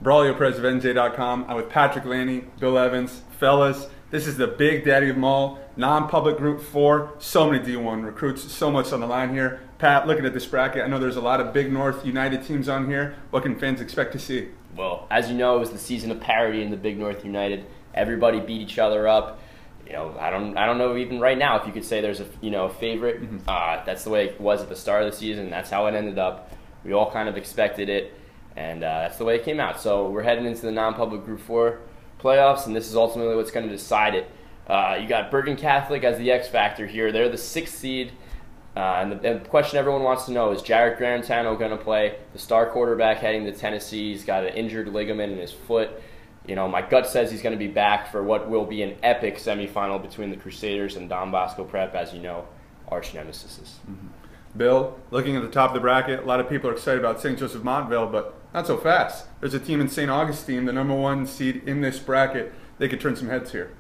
Braulio, Perez of NJ.com. I'm with Patrick, Lanni, Bill Evans. Fellas, this is the big daddy of them all. Non-public Group 4. So many D1 recruits. So much on the line here. Pat, looking at this bracket, I know there's a lot of Big North United teams on here. What can fans expect to see? Well, as you know, it was the season of parity in the Big North United. Everybody beat each other up. You know, I don't know even right now if you could say there's a favorite. That's the way it was at the start of the season. That's how it ended up. We all kind of expected it, and that's the way it came out. So we're heading into the non-public Group 4 playoffs, and this is ultimately what's going to decide it. You got Bergen Catholic as the X factor here. They're the 6th seed, and the question everyone wants to know is Jarrett Garantano going to play? The star quarterback heading to Tennessee. He's got an injured ligament in his foot. You know, my gut says he's going to be back for what will be an epic semifinal between the Crusaders and Don Bosco Prep, as you know, arch nemesis. Bill, looking at the top of the bracket, a lot of people are excited about St. Joseph Montville, but not so fast. There's a team in St. Augustine, the #1 seed in this bracket. They could turn some heads here.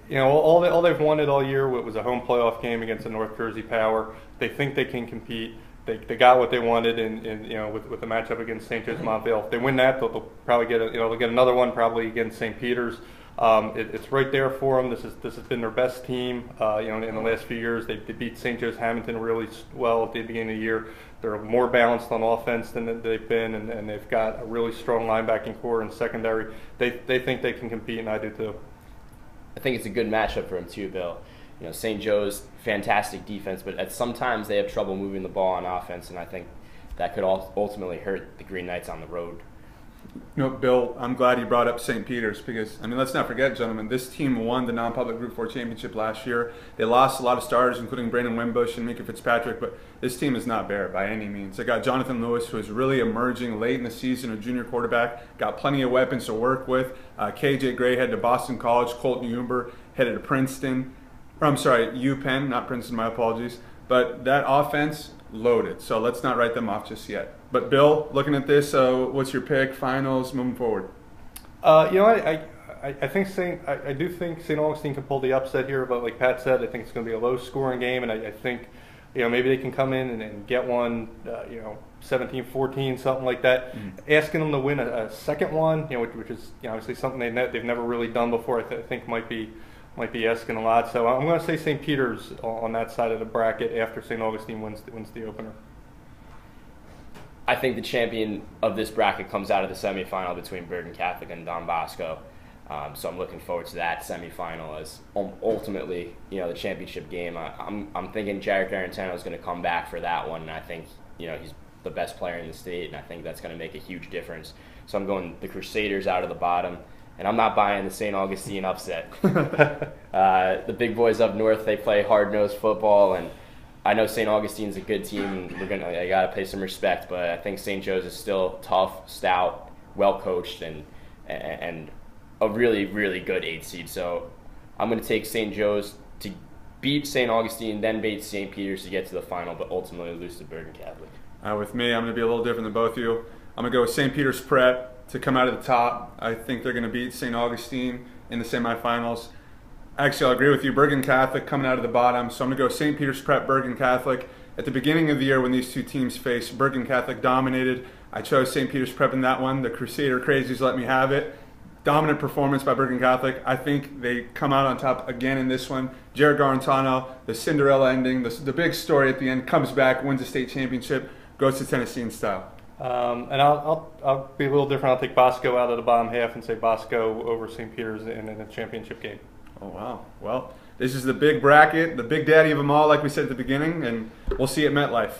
You know, all they've wanted all year was a home playoff game against the North Jersey Power. They think they can compete. They got what they wanted in you know with the matchup against St. Joseph Montville. If they win that, they'll probably get they'll get another one probably against St. Peter's. It's right there for them. This has been their best team. In the last few years, they beat St. Joe's Hamilton really well at the beginning of the year. They're more balanced on offense than they've been, and they've got a really strong linebacking core and secondary. They think they can compete, and I do too. I think it's a good matchup for them too, Bill. You know, St. Joe's fantastic defense, but at sometimes they have trouble moving the ball on offense, and I think that could ultimately hurt the Green Knights on the road. You know, Bill, I'm glad you brought up St. Peter's because, I mean, let's not forget, gentlemen, this team won the non-public Group 4 championship last year. They lost a lot of starters, including Brandon Wimbush and Mika Fitzpatrick, but this team is not bare by any means. They got Jonathan Lewis, who is really emerging late in the season, a junior quarterback, got plenty of weapons to work with. KJ Gray headed to Boston College, Colton Huber headed to Princeton. UPenn, not Princeton, my apologies. But that offense, loaded. So let's not write them off just yet. But Bill, looking at this, what's your pick? Finals moving forward? I do think St. Augustine can pull the upset here, but like Pat said, I think it's going to be a low-scoring game, and I think maybe they can come in and get one, 17-14, something like that. Asking them to win a second one, which is obviously something they've never really done before. I think might be asking a lot. So I'm going to say St. Peter's on that side of the bracket after St. Augustine wins the opener. I think the champion of this bracket comes out of the semifinal between Bergen Catholic and Don Bosco. So I'm looking forward to that semifinal as ultimately, the championship game. I'm thinking Jarrett Garantano is going to come back for that one, and I think, he's the best player in the state, and I think that's going to make a huge difference. So I'm going the Crusaders out of the bottom, and I'm not buying the St. Augustine upset. The big boys up north, they play hard-nosed football, and I know St. Augustine's a good team. I got to pay some respect, but I think St. Joe's is still tough, stout, well-coached, and a really, really good 8th seed. So I'm going to take St. Joe's to beat St. Augustine, then beat St. Peter's to get to the final, but ultimately lose to Bergen Catholic. With me, I'm going to be a little different than both of you. I'm going to go with St. Peter's Prep to come out of the top. I think they're going to beat St. Augustine in the semifinals. Actually, I'll agree with you. Bergen Catholic coming out of the bottom. So I'm going to go St. Peter's Prep, Bergen Catholic. At the beginning of the year when these two teams faced, Bergen Catholic dominated. I chose St. Peter's Prep in that one. The Crusader Crazies let me have it. Dominant performance by Bergen Catholic. I think they come out on top again in this one. Jarrett Garantano, the Cinderella ending, the big story at the end, comes back, wins the state championship, goes to Tennessee in style. And I'll be a little different. I'll take Bosco out of the bottom half and say Bosco over St. Peter's in a championship game. Oh, wow. Well, this is the big bracket, the big daddy of them all, like we said at the beginning, and we'll see you at MetLife.